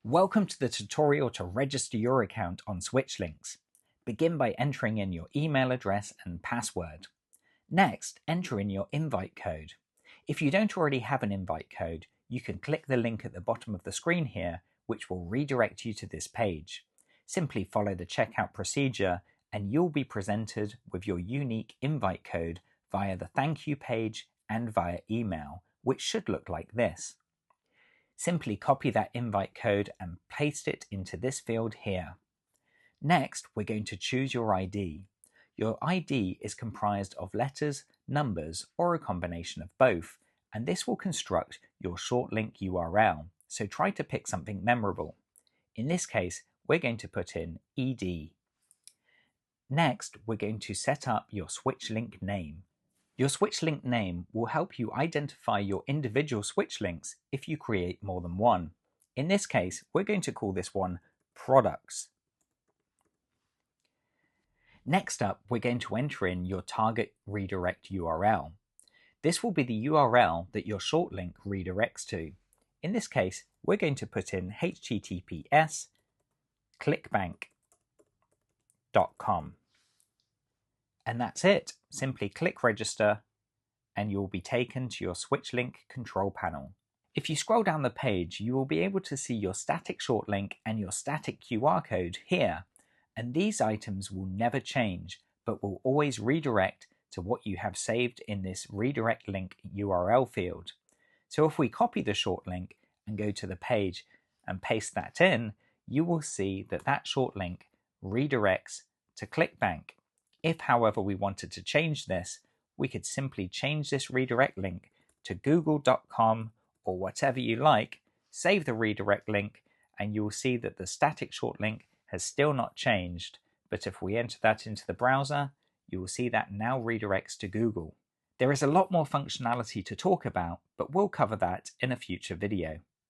Welcome to the tutorial to register your account on SwitchLinks. Begin by entering in your email address and password. Next, enter in your invite code. If you don't already have an invite code, you can click the link at the bottom of the screen here, which will redirect you to this page. Simply follow the checkout procedure and you'll be presented with your unique invite code via the thank you page and via email, which should look like this. Simply copy that invite code and paste it into this field here. Next, we're going to choose your ID. Your ID is comprised of letters, numbers, or a combination of both, and this will construct your short link URL, so try to pick something memorable. In this case, we're going to put in ED. Next, we're going to set up your switch link name. Your switch link name will help you identify your individual switch links if you create more than one. In this case, we're going to call this one Products. Next up, we're going to enter in your target redirect URL. This will be the URL that your short link redirects to. In this case, we're going to put in https clickbank.com. And that's it. Simply click register and you'll be taken to your SwitchLink control panel. If you scroll down the page, you will be able to see your static short link and your static QR code here. And these items will never change, but will always redirect to what you have saved in this redirect link URL field. So if we copy the short link and go to the page and paste that in, you will see that that short link redirects to ClickBank. If, however, we wanted to change this, we could simply change this redirect link to google.com or whatever you like, save the redirect link, and you will see that the static short link has still not changed. But if we enter that into the browser, you will see that now redirects to Google. There is a lot more functionality to talk about, but we'll cover that in a future video.